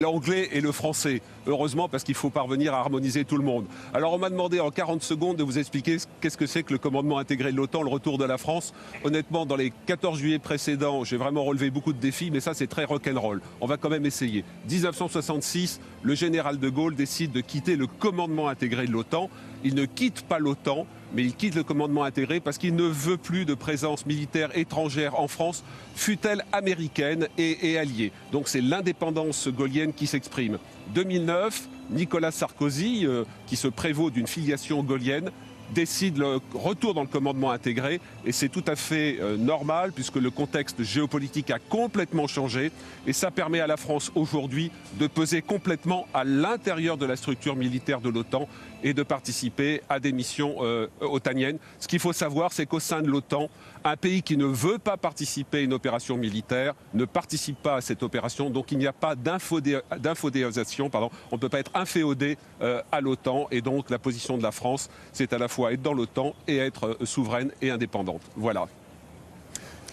l'anglais et le français. Heureusement, parce qu'il faut parvenir à harmoniser tout le monde. Alors on m'a demandé en 40 secondes de vous expliquer qu'est-ce que c'est que le commandement intégré de l'OTAN, le retour de la France. Honnêtement, dans les 14 juillet précédents, j'ai vraiment relevé beaucoup de défis, mais ça c'est très rock'n'roll. On va quand même essayer. 1966, le général de Gaulle décide de quitter le commandement intégré de l'OTAN. Il ne quitte pas l'OTAN, mais il quitte le commandement intégré parce qu'il ne veut plus de présence militaire étrangère en France, fût-elle américaine et alliée. Donc c'est l'indépendance gaullienne qui s'exprime. 2009, Nicolas Sarkozy, qui se prévaut d'une filiation gaullienne, décide le retour dans le commandement intégré et c'est tout à fait normal puisque le contexte géopolitique a complètement changé et ça permet à la France aujourd'hui de peser complètement à l'intérieur de la structure militaire de l'OTAN et de participer à des missions otaniennes. Ce qu'il faut savoir, c'est qu'au sein de l'OTAN, un pays qui ne veut pas participer à une opération militaire ne participe pas à cette opération, donc il n'y a pas d'infodéisation, on ne peut pas être inféodé à l'OTAN et donc la position de la France, c'est à la fois être dans l'OTAN et être souveraine et indépendante. Voilà.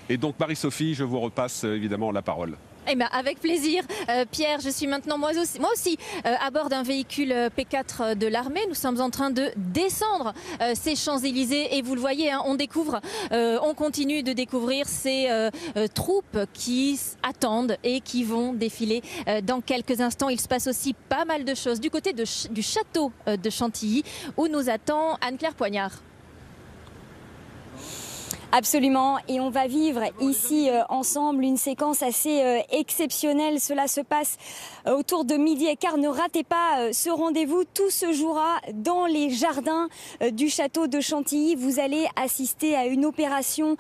Et donc Marie-Sophie, je vous repasse évidemment la parole. Eh bien, avec plaisir. Pierre, je suis maintenant moi aussi à bord d'un véhicule P4 de l'armée. Nous sommes en train de descendre ces Champs-Élysées et vous le voyez, hein, on continue de découvrir ces troupes qui attendent et qui vont défiler dans quelques instants. Il se passe aussi pas mal de choses du côté du château de Chantilly où nous attend Anne-Claire Poignard. Absolument, et on va vivre ici ensemble une séquence assez exceptionnelle. Cela se passe autour de 12h15. Ne ratez pas ce rendez-vous. Tout se jouera dans les jardins du château de Chantilly. Vous allez assister à une opération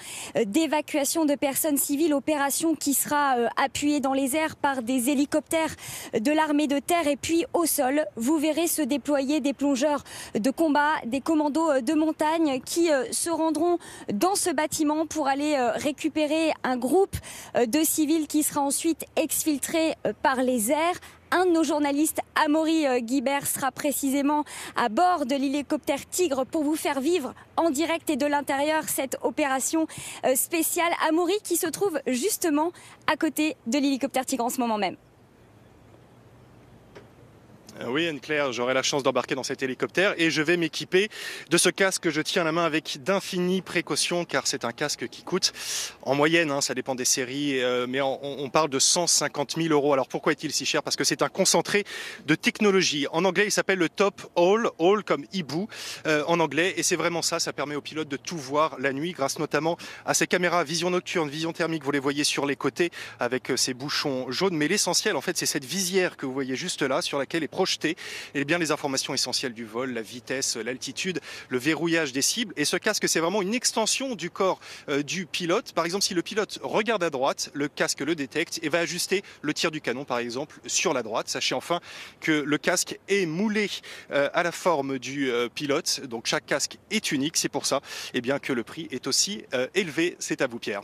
d'évacuation de personnes civiles, opération qui sera appuyée dans les airs par des hélicoptères de l'armée de terre. Et puis au sol, vous verrez se déployer des plongeurs de combat, des commandos de montagne qui se rendront dans ce bâtiment pour aller récupérer un groupe de civils qui sera ensuite exfiltré par les airs. Un de nos journalistes, Amaury Guibert, sera précisément à bord de l'hélicoptère Tigre pour vous faire vivre en direct et de l'intérieur cette opération spéciale. Amaury qui se trouve justement à côté de l'hélicoptère Tigre en ce moment même. Oui, Anne-Claire, j'aurai la chance d'embarquer dans cet hélicoptère et je vais m'équiper de ce casque que je tiens à la main avec d'infinies précautions car c'est un casque qui coûte en moyenne, hein, ça dépend des séries, mais on parle de 150 000 €. Alors pourquoi est-il si cher? Parce que c'est un concentré de technologie. En anglais, il s'appelle le Top Hall, Hall comme hibou en anglais, et c'est vraiment ça, ça permet aux pilotes de tout voir la nuit grâce notamment à ces caméras vision nocturne, vision thermique, vous les voyez sur les côtés avec ces bouchons jaunes, mais l'essentiel en fait c'est cette visière que vous voyez juste là sur laquelle est projeté bien les informations essentielles du vol, la vitesse, l'altitude, le verrouillage des cibles. Et ce casque, c'est vraiment une extension du corps du pilote. Par exemple, si le pilote regarde à droite, le casque le détecte et va ajuster le tir du canon, par exemple, sur la droite. Sachez enfin que le casque est moulé à la forme du pilote. Donc chaque casque est unique. C'est pour ça que le prix est aussi élevé. C'est à vous, Pierre.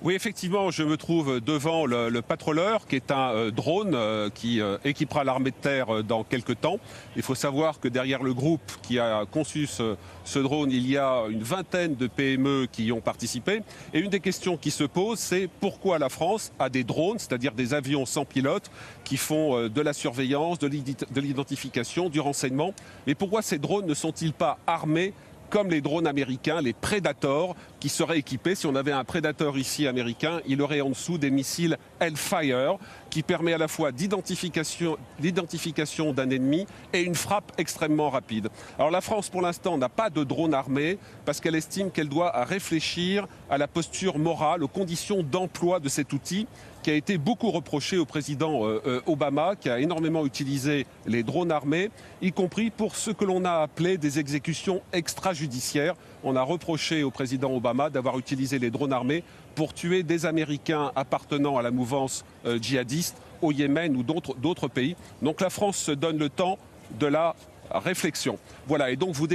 Oui, effectivement, je me trouve devant le Patroller, qui est un drone qui équipera l'armée de terre dans quelques temps. Il faut savoir que derrière le groupe qui a conçu ce drone, il y a une vingtaine de PME qui y ont participé. Et une des questions qui se pose, c'est pourquoi la France a des drones, c'est-à-dire des avions sans pilote, qui font de la surveillance, de l'identification, du renseignement. Mais pourquoi ces drones ne sont-ils pas armés comme les drones américains, les Predator, qui seraient équipés? Si on avait un Predator ici américain, il aurait en dessous des missiles Hellfire, qui permet à la fois l'identification d'un ennemi et une frappe extrêmement rapide. Alors la France, pour l'instant, n'a pas de drone armé parce qu'elle estime qu'elle doit réfléchir à la posture morale, aux conditions d'emploi de cet outil qui a été beaucoup reproché au président Obama, qui a énormément utilisé les drones armés, y compris pour ce que l'on a appelé des exécutions extrajudiciaires. On a reproché au président Obama d'avoir utilisé les drones armés pour tuer des Américains appartenant à la mouvance djihadiste au Yémen ou d'autres pays. Donc la France se donne le temps de la réflexion. Voilà, et donc vous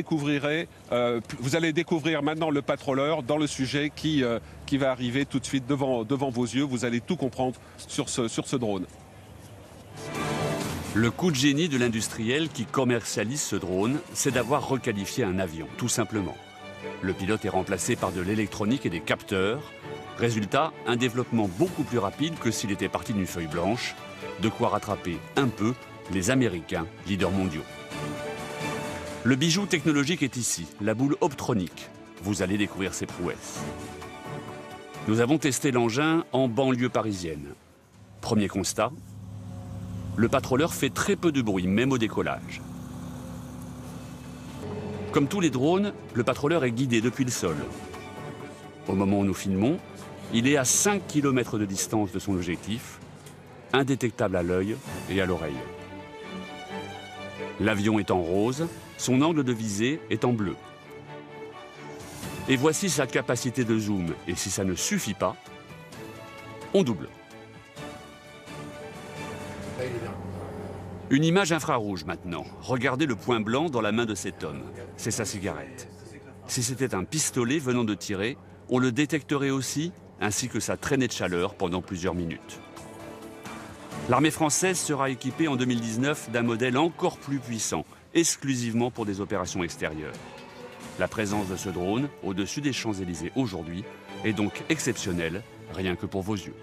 allez découvrir maintenant le Patroller dans le sujet qui va arriver tout de suite devant vos yeux. Vous allez tout comprendre sur ce drone. Le coup de génie de l'industriel qui commercialise ce drone, c'est d'avoir requalifié un avion, tout simplement. Le pilote est remplacé par de l'électronique et des capteurs. Résultat, un développement beaucoup plus rapide que s'il était parti d'une feuille blanche. De quoi rattraper un peu les Américains, leaders mondiaux. Le bijou technologique est ici, la boule Optronic. Vous allez découvrir ses prouesses. Nous avons testé l'engin en banlieue parisienne. Premier constat, le patroleur fait très peu de bruit, même au décollage. Comme tous les drones, le patroleur est guidé depuis le sol. Au moment où nous filmons, il est à 5 km de distance de son objectif, indétectable à l'œil et à l'oreille. L'avion est en rose, son angle de visée est en bleu. Et voici sa capacité de zoom. Et si ça ne suffit pas, on double. Une image infrarouge maintenant. Regardez le point blanc dans la main de cet homme. C'est sa cigarette. Si c'était un pistolet venant de tirer, on le détecterait aussi, ainsi que sa traînée de chaleur pendant plusieurs minutes. L'armée française sera équipée en 2019 d'un modèle encore plus puissant, exclusivement pour des opérations extérieures. La présence de ce drone au-dessus des Champs-Élysées aujourd'hui est donc exceptionnelle, rien que pour vos yeux.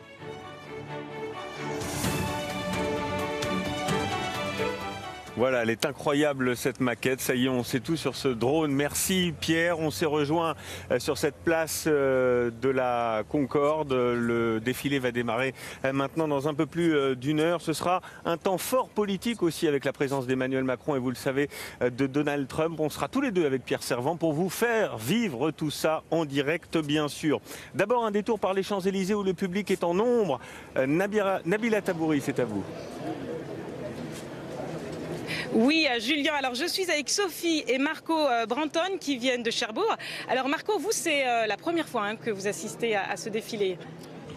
Voilà, elle est incroyable cette maquette. Ça y est, on sait tout sur ce drone. Merci Pierre. On s'est rejoint sur cette place de la Concorde. Le défilé va démarrer maintenant dans un peu plus d'une heure. Ce sera un temps fort politique aussi avec la présence d'Emmanuel Macron et vous le savez de Donald Trump. On sera tous les deux avec Pierre Servant pour vous faire vivre tout ça en direct bien sûr. D'abord un détour par les Champs-Élysées où le public est en nombre. Nabila Tabouri, c'est à vous. Oui, Julien, alors je suis avec Sophie et Marco Branton qui viennent de Cherbourg. Alors Marco, vous, c'est la première fois que vous assistez à ce défilé.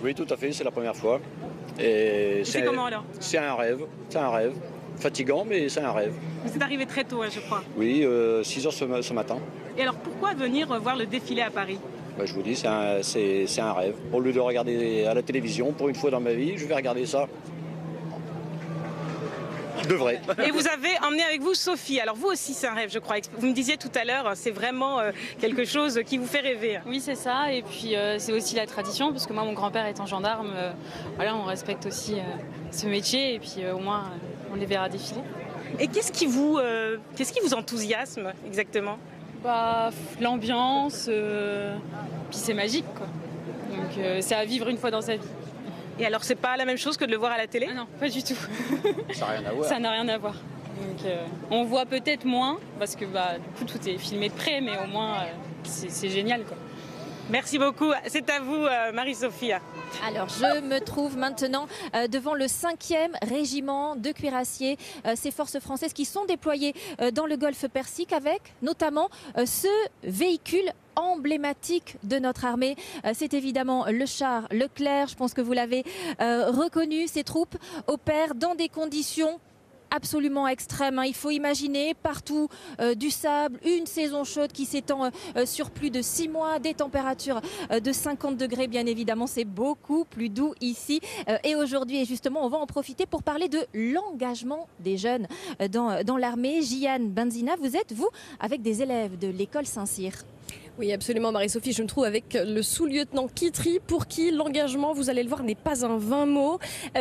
Oui, tout à fait, c'est la première fois. Et c'est comment alors? C'est un rêve, fatigant, mais c'est un rêve. Vous êtes arrivé très tôt, je crois. Oui, 6 heures ce matin. Et alors pourquoi venir voir le défilé à Paris? Je vous dis, c'est un rêve. Au lieu de regarder à la télévision, pour une fois dans ma vie, je vais regarder ça. De vrai. Et vous avez emmené avec vous Sophie. Alors vous aussi c'est un rêve, je crois. Vous me disiez tout à l'heure, c'est vraiment quelque chose qui vous fait rêver. Oui, c'est ça. Et puis c'est aussi la tradition, parce que moi mon grand-père étant gendarme, voilà, on respecte aussi ce métier et puis au moins on les verra défiler. Et qu'est-ce qui vous enthousiasme exactement? L'ambiance, puis c'est magique quoi. Donc c'est à vivre une fois dans sa vie. Et alors, c'est pas la même chose que de le voir à la télé? Ah non, pas du tout. Ça n'a rien à voir. Ça n'a rien à voir. Donc, on voit peut-être moins, parce que du coup, tout est filmé de près, mais au moins, c'est génial, quoi. Merci beaucoup. C'est à vous, Marie-Sophie. Alors, je me trouve maintenant devant le 5e régiment de cuirassiers, ces forces françaises qui sont déployées dans le Golfe Persique avec notamment ce véhicule emblématique de notre armée. C'est évidemment le char Leclerc. Je pense que vous l'avez reconnu. Ces troupes opèrent dans des conditions absolument extrême. Il faut imaginer partout du sable, une saison chaude qui s'étend sur plus de 6 mois, des températures de 50 degrés bien évidemment. C'est beaucoup plus doux ici. Et aujourd'hui, et justement, on va en profiter pour parler de l'engagement des jeunes dans l'armée. Jiane Benzina, vous êtes, vous, avec des élèves de l'école Saint-Cyr. Oui, absolument, Marie-Sophie. Je me trouve avec le sous-lieutenant Kitry, pour qui l'engagement, vous allez le voir, n'est pas un vain mot.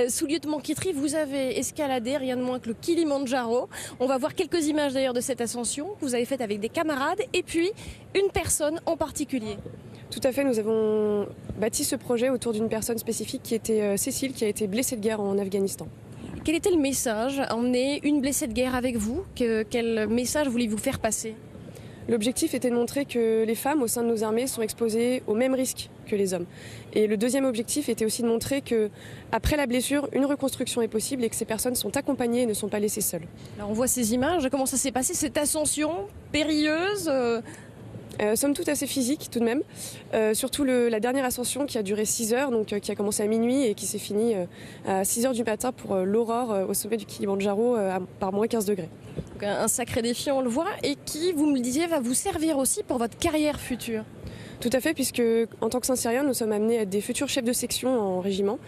Sous-lieutenant Kitry, vous avez escaladé rien de moins que le Kilimandjaro. On va voir quelques images d'ailleurs de cette ascension que vous avez faite avec des camarades et puis une personne en particulier. Tout à fait, nous avons bâti ce projet autour d'une personne spécifique qui était Cécile, qui a été blessée de guerre en Afghanistan. Quel était le message? Emmener une blessée de guerre avec vous? Quel message voulez-vous faire passer? L'objectif était de montrer que les femmes au sein de nos armées sont exposées aux mêmes risques que les hommes. Et le deuxième objectif était aussi de montrer qu'après la blessure, une reconstruction est possible et que ces personnes sont accompagnées et ne sont pas laissées seules. Alors on voit ces images, comment ça s'est passé, cette ascension périlleuse? Somme toute assez physique tout de même. Surtout la dernière ascension qui a duré 6 heures, donc qui a commencé à minuit et qui s'est finie à 6 heures du matin pour l'aurore au sommet du Kilimandjaro par moins 15 degrés. Donc un sacré défi, on le voit, et qui, vous me le disiez, va vous servir aussi pour votre carrière future. Tout à fait, puisque en tant que Saint-Cyrien, nous sommes amenés à être des futurs chefs de section en régiment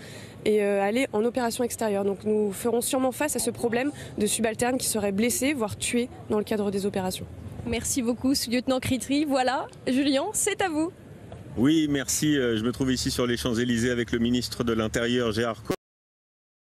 et aller en opération extérieure. Donc nous ferons sûrement face à ce problème de subalternes qui seraient blessés, voire tués dans le cadre des opérations. Merci beaucoup, sous-lieutenant Kitry. Voilà, Julien, c'est à vous. Oui, merci. Je me trouve ici sur les Champs-Élysées avec le ministre de l'Intérieur, Gérard Collomb.